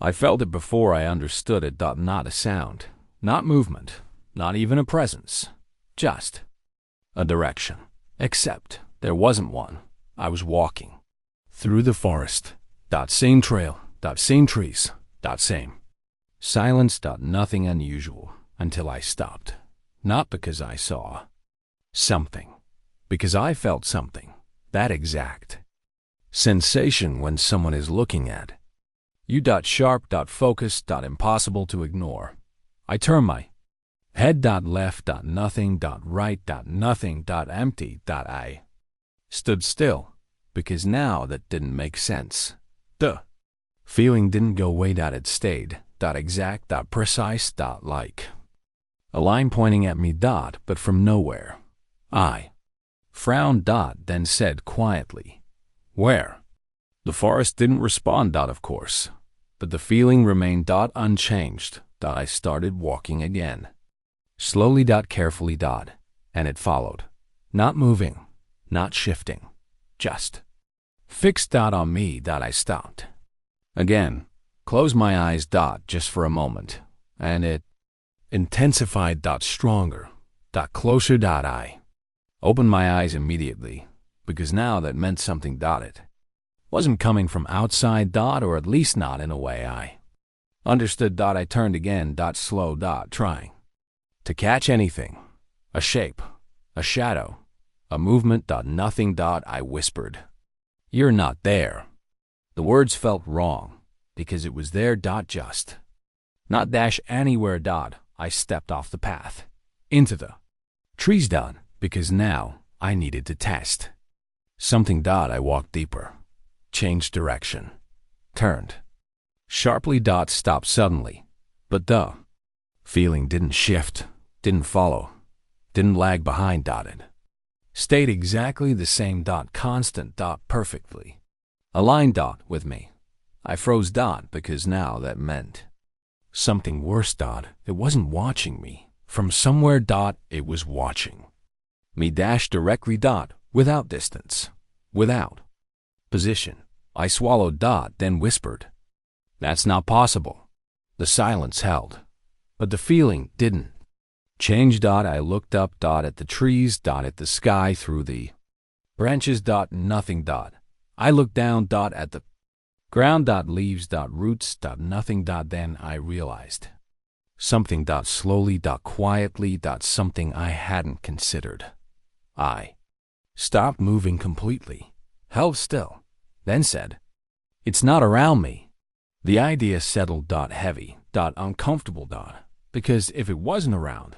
I felt it before I understood it. Not a sound, not movement, not even a presence, just a direction. Except there wasn't one. I was walking through the forest. Same trail. Same trees. Same silence. Nothing unusual until I stopped. Not because I saw something, because I felt something. That exact sensation when someone is looking at you. Sharp. Focused. Impossible to ignore. I turned my head. Left. Nothing. Right. Nothing. Empty. I stood still, because now that didn't make sense. The feeling didn't go away. It stayed. Exact. Precise. Like a line pointing at me. But from nowhere. I frowned. Then said quietly, "Where?" The forest didn't respond. Of course. But the feeling remained. Unchanged. I started walking again. Slowly. Carefully. And it followed. Not moving. Not shifting. Just fixed. On me. I stopped. Again. Closed my eyes. Just for a moment. And it intensified. Stronger. Closer. I opened my eyes immediately, because now that meant something. It wasn't coming from outside. Or at least not in a way I understood. I turned again. Slow. Trying to catch anything. A shape. A shadow. A movement. Nothing. I whispered, "You're not there." The words felt wrong, because it was there. Just not anywhere. I stepped off the path into the trees. Because now I needed to test something. I walked deeper. Changed direction. Turned sharply. Stopped suddenly. But the feeling didn't shift. Didn't follow. Didn't lag behind. It stayed exactly the same. Constant. Perfectly aligned. With me. I froze. Because now that meant something worse. It wasn't watching me from somewhere. It was watching me. Directly. Without distance. Without position. I swallowed. Then whispered, "That's not possible." The silence held, but the feeling didn't change. I looked up. At the trees. At the sky through the branches. Nothing. I looked down. At the ground. Leaves. Roots. Nothing. Then I realized something. Slowly. Quietly. Something I hadn't considered. I stopped moving completely, held still, then said, "It's not around me." The idea settled. Heavy. Uncomfortable. Because if it wasn't around,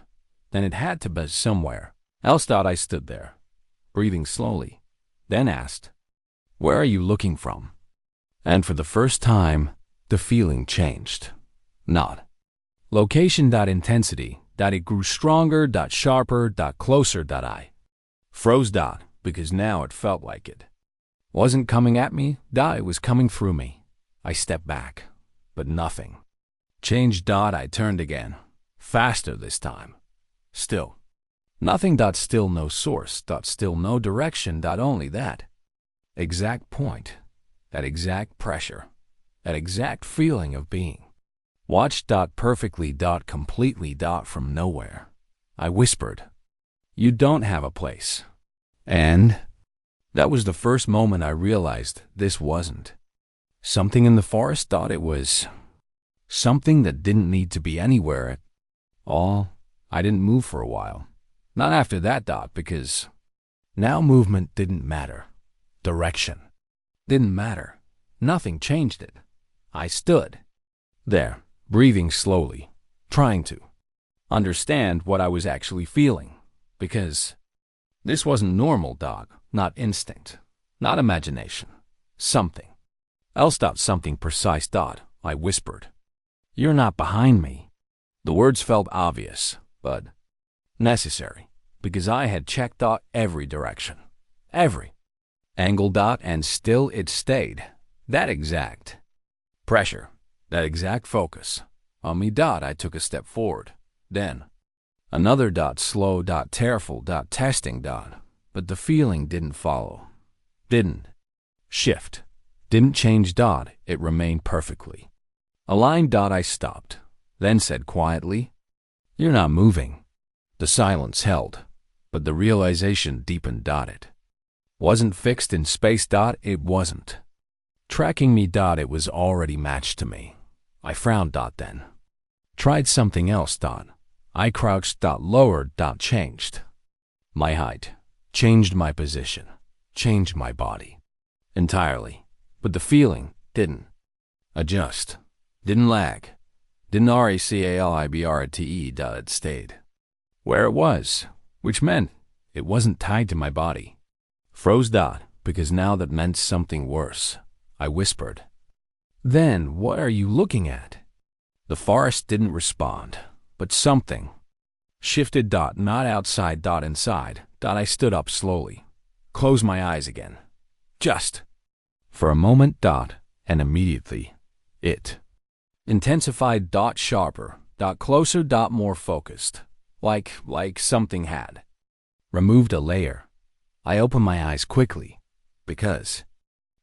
then it had to be somewhere else. I stood there, breathing slowly, then asked, "Where are you looking from?" And for the first time, the feeling changed. Not location. Intensity. It grew stronger. Sharper. Closer. I froze. Because now it felt like it wasn't coming at me. It was coming through me. I stepped back, but nothing changed. I turned again, faster this time. Still nothing. Still no source. Still no direction. Only that exact point, that exact pressure, that exact feeling of being watched. Perfectly. Completely. From nowhere. I whispered, "You don't have a place." And that was the first moment I realized this wasn't something in the forest. It was something that didn't need to be anywhere at all. I didn't move for a while. Not after that. Because now movement didn't matter. Direction didn't matter. Nothing changed it. I stood there, breathing slowly, trying to understand what I was actually feeling. Because this wasn't normal. Not instinct. Not imagination. Something else. Something precise. I whispered, "You're not behind me." The words felt obvious, but necessary, because I had checked. Every direction. Every angle. And still it stayed. That exact pressure. That exact focus on me. I took a step forward. Then another. Slow. Careful. Testing. But the feeling didn't follow. Didn't shift. Didn't change. It remained perfectly A line. I stopped, then said quietly, "You're not moving." The silence held, but the realization deepened. It wasn't fixed in space. It wasn't tracking me. It was already matched to me. I frowned. Then tried something else. I crouched. Lowered. Changed my height, changed my position, changed my body entirely, but the feeling didn't adjust, didn't lag, didn't recalibrate. It stayed where it was, which meant it wasn't tied to my body. Froze. Because now that meant something worse. I whispered, "Then what are you looking at?" The forest didn't respond, but something shifted. Not outside. Inside. I stood up slowly, closed my eyes again. Just for a moment. And immediately it intensified. Sharper. Closer. More focused. Like something had removed a layer. I opened my eyes quickly, because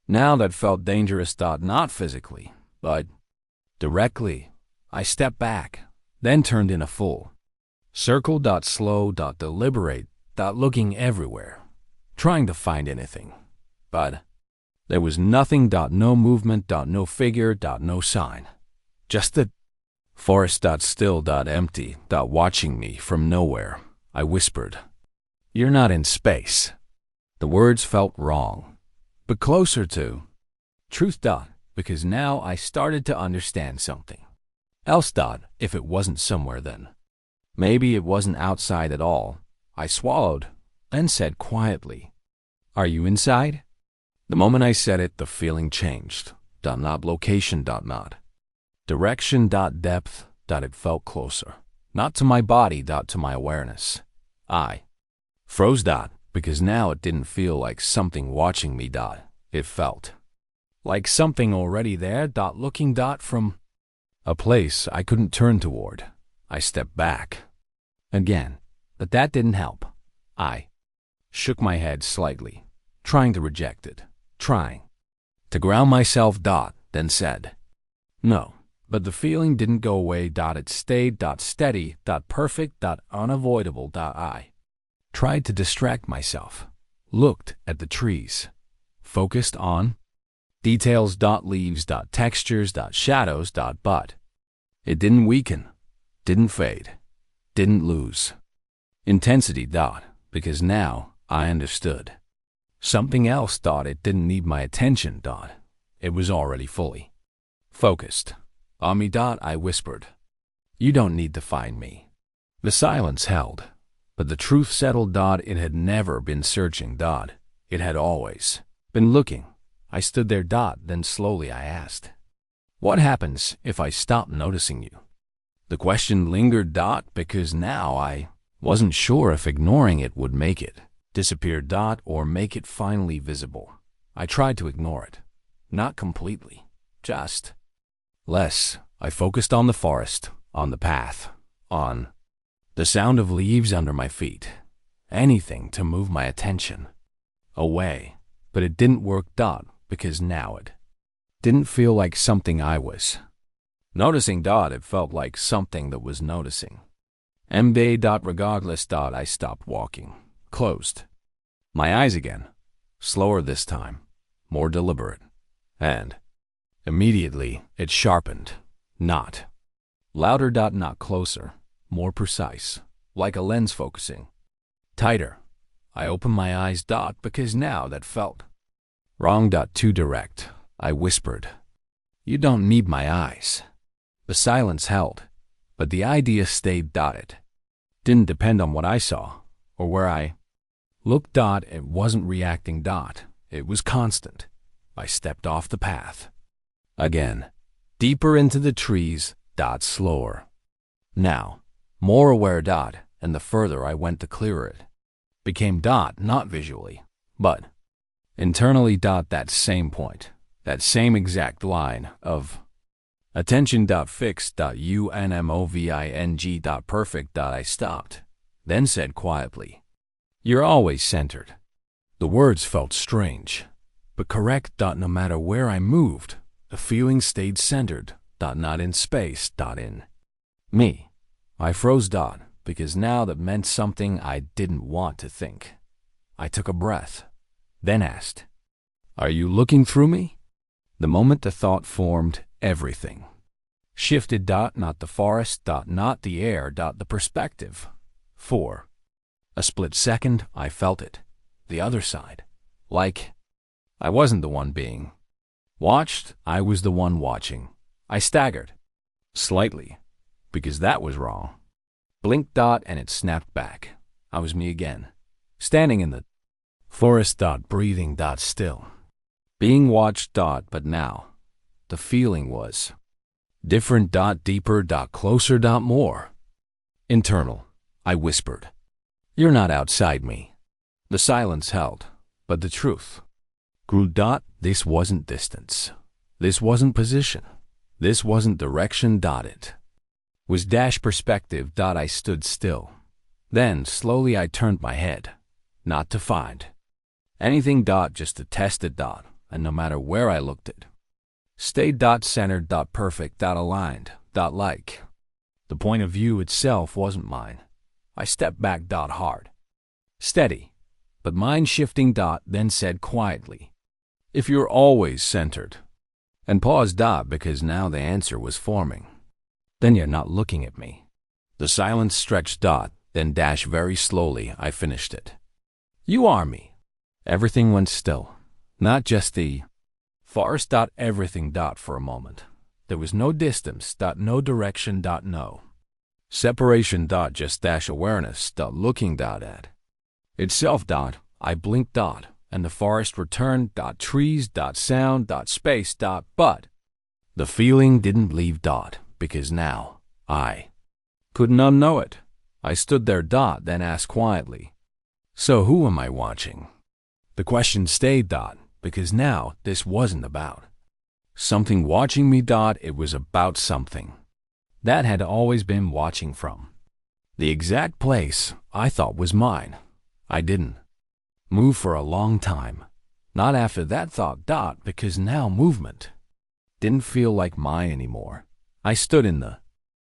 now that felt dangerous. Not physically, but directly. I stepped back, then turned in a full circle. Slow. Deliberate. Looking everywhere, trying to find anything. But there was nothing. No movement. No figure. No sign. Just the forest. Still. Empty. Watching me from nowhere. I whispered, "You're not in space." The words felt wrong, but closer to truth. Because now I started to understand something else. If it wasn't somewhere, then maybe it wasn't outside at all. I swallowed, then said quietly, "Are you inside?" The moment I said it, the feeling changed. Not location. Not direction. Depth. It felt closer. Not to my body. To my awareness. I froze. Because now it didn't feel like something watching me. It felt like something already there. Looking. From a place I couldn't turn toward. I stepped back again, but that didn't help. I shook my head slightly, trying to reject it, trying to ground myself. Then said, "No." But the feeling didn't go away. It stayed. Steady. Perfect. Unavoidable. I tried to distract myself, looked at the trees, focused on details. Leaves. Textures. Shadows. But it didn't weaken, didn't fade, didn't lose intensity. Because now I understood something else. It didn't need my attention. It was already fully focused on me. I whispered, "You don't need to find me." The silence held, but the truth settled. It had never been searching. It had always been looking. I stood there. Then slowly I asked, "What happens if I stop noticing you?" The question lingered. Because now I wasn't sure if ignoring it would make it disappear. Or make it finally visible. I tried to ignore it. Not completely. Just less. I focused on the forest, on the path, on the sound of leaves under my feet. Anything to move my attention away. But it didn't work. Because now it didn't feel like something I was noticing. It felt like something that was noticing. Regardless. I stopped walking, closed my eyes again, slower this time, more deliberate, and immediately it sharpened. Not louder. Not closer, more precise, like a lens focusing tighter. I opened my eyes. Because now that felt wrong. Too direct. I whispered, "You don't need my eyes." The silence held, but the idea stayed. It didn't depend on what I saw or where I looked. It wasn't reacting. It was constant. I stepped off the path again, deeper into the trees. Slower. Now, more aware. And the further I went, the clearer it became. Not visually, but internally. That same point, that same exact line of attention. Fixed. Unmoving. Perfect. I stopped, then said quietly, "You're always centered." The words felt strange, but correct. No matter where I moved, the feeling stayed centered. not in space, in me. I froze, because now that meant something I didn't want to think. I took a breath, then asked, "Are you looking through me?" The moment the thought formed, everything shifted, not the forest, not the air, the perspective. For a split second, I felt it, the other side, like I wasn't the one being watched, I was the one watching. I staggered, slightly, because that was wrong. Blinked, and it snapped back. I was me again, standing in the forest, breathing, still. Being watched, but now the feeling was different, deeper, closer, more internal. I whispered, "You're not outside me." The silence held, but the truth grew. This wasn't distance. This wasn't position. This wasn't direction. It was perspective. I stood still. Then, slowly, I turned my head, not to find anything, just to test it, and no matter where I looked it stayed, centered, perfect, aligned, like the point of view itself wasn't mine. I stepped back, hard, steady, but mind shifting, then said quietly, "If you're always centered," and paused, because now the answer was forming, "then you're not looking at me." The silence stretched, then very slowly I finished it. "You are me." Everything went still, not just the forest, everything, for a moment. There was no distance, no direction, no separation, just awareness, looking, at itself, I blinked, and the forest returned, trees, sound, space, but the feeling didn't leave, because now I couldn't unknow it. I stood there, then asked quietly, "So who am I watching?" The question stayed, because now this wasn't about something watching me, it was about something that had always been watching from the exact place I thought was mine. I didn't move for a long time, not after that thought, because now movement didn't feel like mine anymore. I stood in the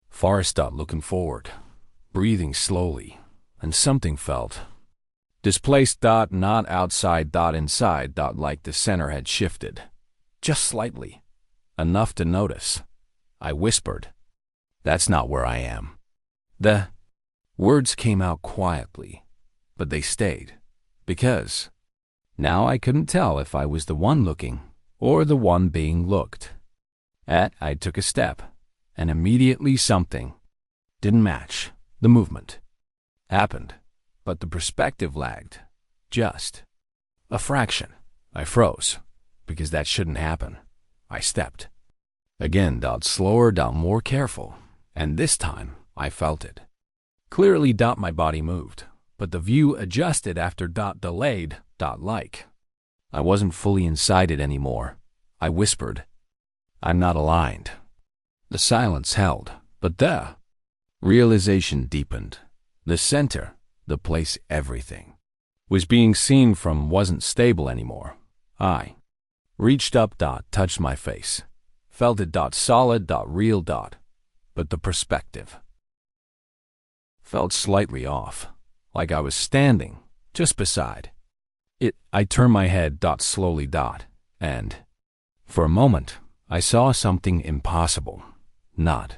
forest, looking forward, breathing slowly, and something felt displaced, not outside, inside, like the center had shifted, just slightly, enough to notice. I whispered, "That's not where I am." The words came out quietly, but they stayed, because now I couldn't tell if I was the one looking or the one being looked at. I took a step, and immediately something didn't match. The movement happened, but the perspective lagged, just a fraction. I froze, because that shouldn't happen. I stepped again, slower, more careful, and this time I felt it clearly. My body moved, but the view adjusted after. Delayed, like I wasn't fully inside it anymore. I whispered, "I'm not aligned." The silence held, but the realization deepened. The center, the place everything was being seen from, wasn't stable anymore. I reached up, touched my face, felt it, solid, real, but the perspective felt slightly off, like I was standing just beside it. I turned my head, slowly, and for a moment I saw something impossible, not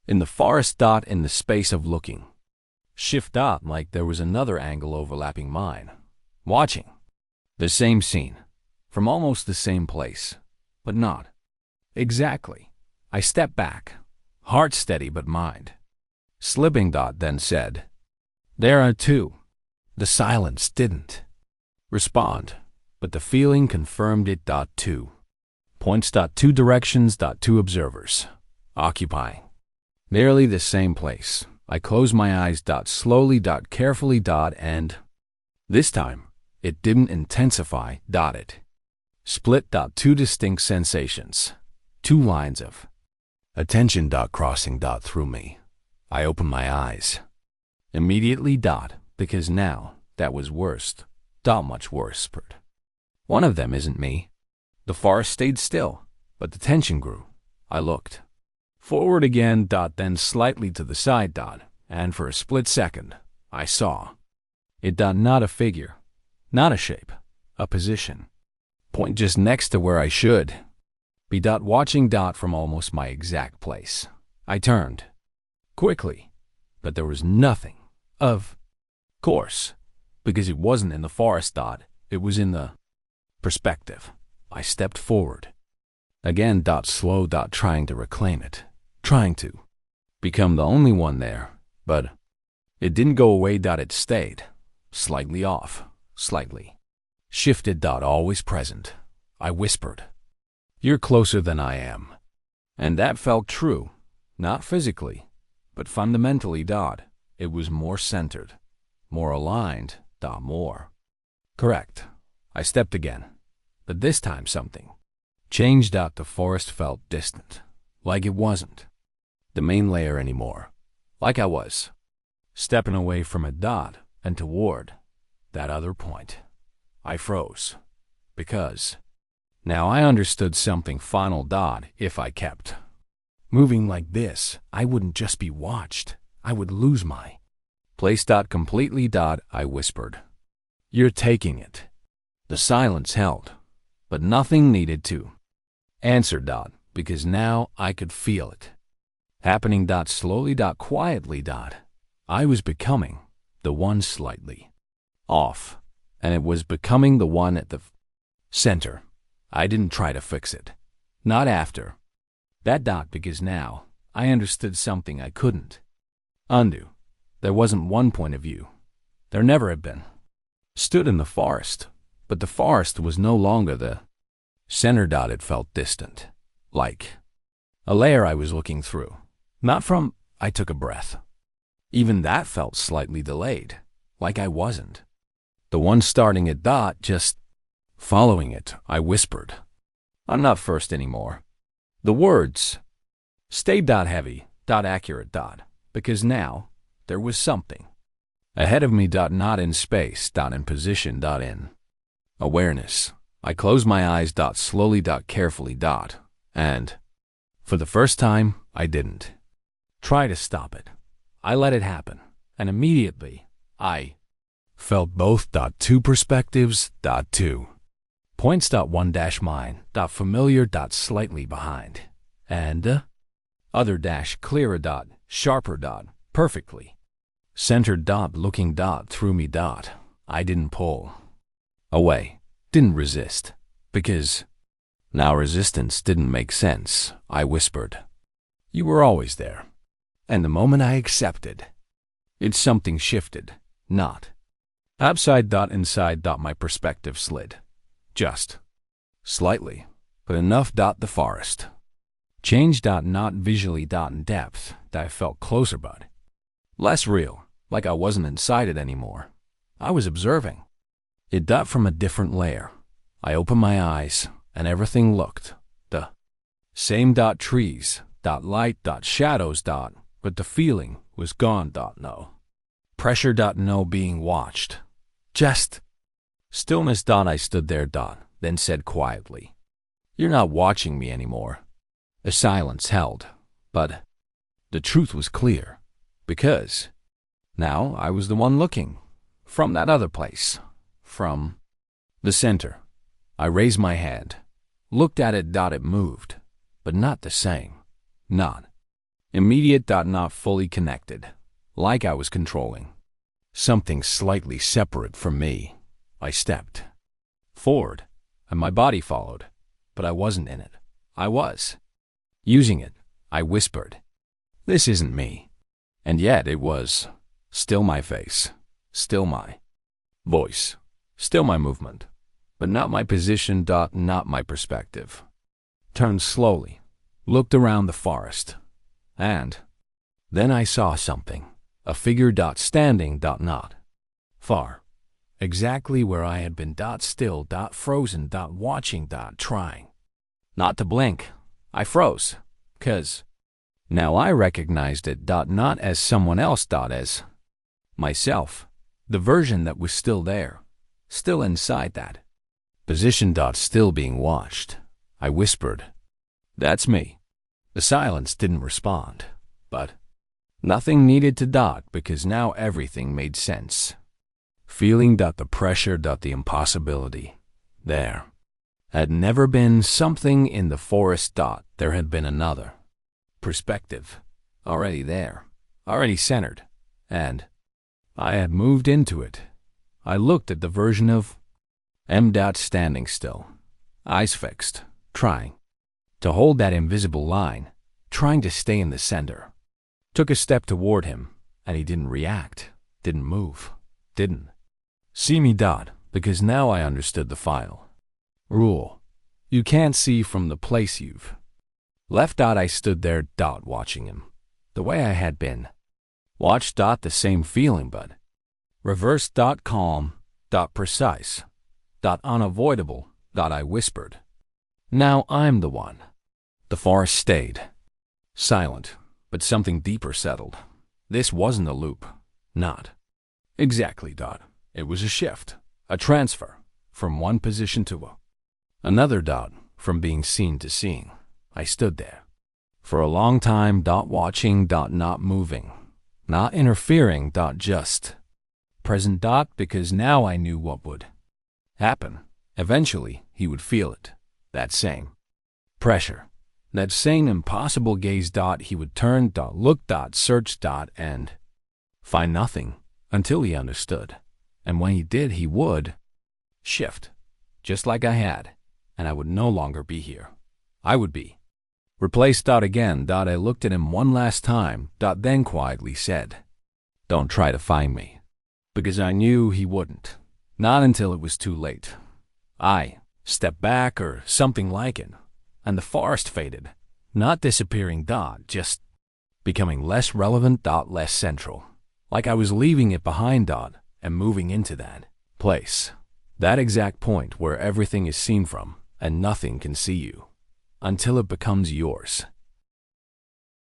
in the forest, in the space of looking. Shift, like there was another angle overlapping mine, watching the same scene from almost the same place, but not exactly. I stepped back, heart steady but mind slipping, then said, "There are two." The silence didn't respond, but the feeling confirmed it. 2 points, 2 directions, 2 observers, occupying nearly the same place. I closed my eyes, slowly, carefully, and this time it didn't intensify, it split, 2 distinct sensations, 2 lines of attention, crossing, through me. I opened my eyes immediately, because now that was worst, much worse. One of them isn't me. The forest stayed still, but the tension grew. I looked, Forward again, then slightly to the side, and for a split second, I saw. It, not a figure, not a shape, a position. Point just next to where I should be, watching, from almost my exact place. I turned quickly, but there was nothing. Of course, because it wasn't in the forest, it was in the perspective. I stepped forward. Again, slow, trying to reclaim it, trying to become the only one there, but it didn't go away, it stayed, slightly off, slightly shifted, always present. I whispered, "You're closer than I am." And that felt true, not physically, but fundamentally, it was more centered, more aligned, more correct. I stepped again, but this time something changed. The forest felt distant, like it wasn't the main layer anymore, like I was stepping away from it, and toward that other point. I froze, because now I understood something final. If I kept moving like this, I wouldn't just be watched, I would lose my place. Completely. I whispered, "You're taking it." The silence held, but nothing needed to answer. Because now I could feel it happening. Slowly. Quietly. I was becoming the one slightly off, and it was becoming the one at the center. I didn't try to fix it, not after that. Because now I understood something I couldn't undo. There wasn't one point of view. There never had been. Stood in the forest, but the forest was no longer the center. It felt distant, like a layer I was looking through, not from. I took a breath. Even that felt slightly delayed, like I wasn't the one starting it. Just following it. I whispered, "I'm not first anymore." The words stayed heavy, accurate. Because now there was something ahead of me. Not in space. In position. In awareness. I closed my eyes. Slowly. Carefully. And for the first time, I didn't try to stop it. I let it happen, and immediately I felt both. Two perspectives. Two points. One mine. Familiar. Slightly behind, and other clearer. Sharper. Perfectly centered. Looking. Through me. I didn't pull away, didn't resist, because now resistance didn't make sense. I whispered, "You were always there." And the moment I accepted it, something shifted, not upside. Inside. My perspective slid, just slightly, but enough. The forest changed. Not visually. In depth. I felt closer, but less real, like I wasn't inside it anymore. I was observing it. From a different layer. I opened my eyes, and everything looked the same. Trees. Light. Shadows. But the feeling was gone. No pressure. No being watched. Just stillness. I stood there. Then said quietly, "You're not watching me anymore." A silence held, but the truth was clear, because now I was the one looking from that other place, from the center. I raised my hand, looked at it. It moved, but not the same, not immediate. Not fully connected, like I was controlling something slightly separate from me. I stepped forward, and my body followed, but I wasn't in it. I was using it. I whispered, "This isn't me." And yet it was still my face, still my voice, still my movement, but not my position. Not my perspective. Turned slowly, looked around the forest, and then I saw something, a figure. Standing. Not far, exactly where I had been. Still. Frozen. Watching. Trying not to blink. I froze, 'cause now I recognized it. Not as someone else. As myself, the version that was still there, still inside that position. Still being watched. I whispered, "That's me." The silence didn't respond, but nothing needed to dot because now everything made sense. Feeling the pressure, the impossibility. There had never been something in the forest. There had been another perspective, already there, already centered, and I had moved into it. I looked at the version of M. Standing still, eyes fixed, trying to hold that invisible line, trying to stay in the center. Took a step toward him, and he didn't react, didn't move, didn't see me. Because now I understood the final rule. You can't see from the place you've left. I stood there, watching him, the way I had been watched. The same feeling, but reversed. Calm, precise, unavoidable. I whispered, "Now I'm the one." The forest stayed silent, but something deeper settled. This wasn't a loop. Not exactly. It was a shift, a transfer, from one position to another. From being seen to seeing. I stood there for a long time. Watching. Not moving, not interfering. Just present. Because now I knew what would happen. Eventually, he would feel it. That same pressure. That same impossible gaze. He would turn. Look. Search. And find nothing until he understood. And when he did, he would shift, just like I had, and I would no longer be here. I would be replaced. Again. I looked at him one last time. Then quietly said, "Don't try to find me." Because I knew he wouldn't. Not until it was too late. I stepped back or something like it, and the forest faded. Not disappearing. Just becoming less relevant. Less central. Like I was leaving it behind. And moving into that place. That exact point where everything is seen from and nothing can see you until it becomes yours.